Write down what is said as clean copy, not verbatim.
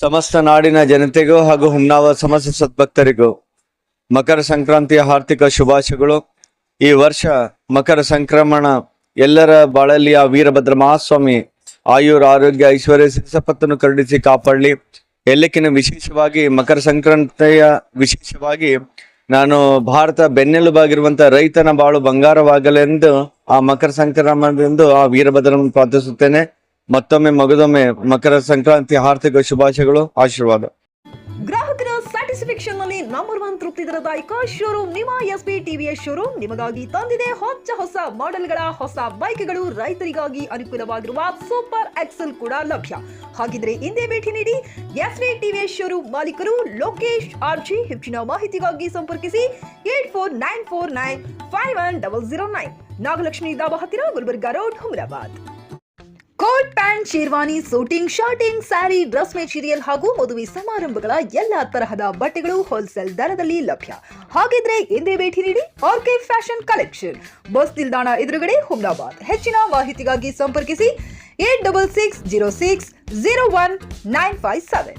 ಸಮಸ್ತ ನಾಡಿನ ಜನತೆಗೂ ಹಾಗೂ ಹುಮ್ನಾವ ಸಮಸ್ತ ಸದ್ಭಕ್ತರಿಗೂ ಮಕರ ಸಂಕ್ರಾಂತಿಯ ಹಾರ್ದಿಕ ಶುಭಾಶಯಗಳು. ಈ ವರ್ಷ ಮಕರ ಸಂಕ್ರಮಣ ಎಲ್ಲರ ಬಾಳಲ್ಲಿ ಆ ವೀರಭದ್ರ ಮಹಾಸ್ವಾಮಿ ಆಯುರ್ ಆರೋಗ್ಯ ಐಶ್ವರ್ಯ ಸಂಪತ್ತನ್ನು ಕರುಣಿಸಿ ಕಾಪಾಡಲಿ. ಎಲ್ಲಕ್ಕಿಂತ ವಿಶೇಷವಾಗಿ ಮಕರ ಸಂಕ್ರಾಂತಿಯ ವಿಶೇಷವಾಗಿ ನಾನು ಭಾರತ ಬೆನ್ನೆಲುಬಾಗಿರುವಂತಹ ರೈತನ ಬಾಳು ಬಂಗಾರವಾಗಲೆಂದು ಆ ಮಕರ ಸಂಕ್ರಮಣದಿಂದ ಆ ವೀರಭದ್ರನ ಪ್ರಾರ್ಥಿಸುತ್ತೇನೆ. ಮತ್ತೊಮ್ಮೆ ಮಗದೊಮ್ಮೆ ಮಕರ ಸಂಕ್ರಾಂತಿ ಹಾರ್ದಿಕ ಶುಭಾಶಯಗಳು, ಆಶೀರ್ವಾದ. ಗ್ರಾಹಕರ ಸ್ಯಾಟಿಸ್ಫ್ಯಾಕ್ಷನ್ ನಲ್ಲಿ ನಂಬರ್ 1 ತೃಪ್ತಿದಾಯಕ ಶೋರೂಮ್ ನಿಮ್ಮ ಎಸ್ಪಿ ಟಿವಿಎಸ್ ಶೋರೂಮ್ ನಿಮಗಾಗಿ ತಂದಿದೆ ಹೊಸ ಮಾಡೆಲ್ಗಳ ಹೊಸ ಬೈಕ್ಗಳು. ರೈತರಿಗಾಗಿ ಅನುಕೂಲವಾಗಿರುವ ಸೂಪರ್ ಎಕ್ಸೆಲ್ ಕೂಡ ಲಭ್ಯ. ಹಾಗಿದ್ರೆ ಹಿಂದೆ ಭೇಟಿ ನೀಡಿ ಎಸ್ಪಿ ಟಿವಿಎಸ್ ಶೋರೂಮ್ ಮಾಲೀಕರು ಲೋಕೇಶ್ ಆರ್ಜಿ. ಹೆಚ್ಚಿನ ಮಾಹಿತಿಗಾಗಿ ಸಂಪರ್ಕಿಸಿ 8494951009, ನಾಗಲಕ್ಷ್ಮಿ ದಾಬಾ ಹತ್ತಿರ, Gulbarga road, Humnabad. Coat pant, sherwani, suiting, shirting, sari, dress material ಹಾಗೂ ಮದುವೆ ಸಮಾರಂಭಗಳ ಎಲ್ಲಾ ತರಹದ ಬಟ್ಟೆಗಳು ಹೋಲ್ಸೇಲ್ ದರದಲ್ಲಿ ಲಭ್ಯ. ಹಾಗಿದ್ರೆ ಎಂದೇ ಭೇಟಿ ನೀಡಿ ಆರ್ಕೆ ಫ್ಯಾಷನ್ ಕಲೆಕ್ಷನ್, ಬಸ್ ನಿಲ್ದಾಣ ಎದುರುಗಡೆ, ಹುಮ್ನಾಬಾದ್. ಹೆಚ್ಚಿನ ಮಾಹಿತಿಗಾಗಿ ಸಂಪರ್ಕಿಸಿ 8660601957.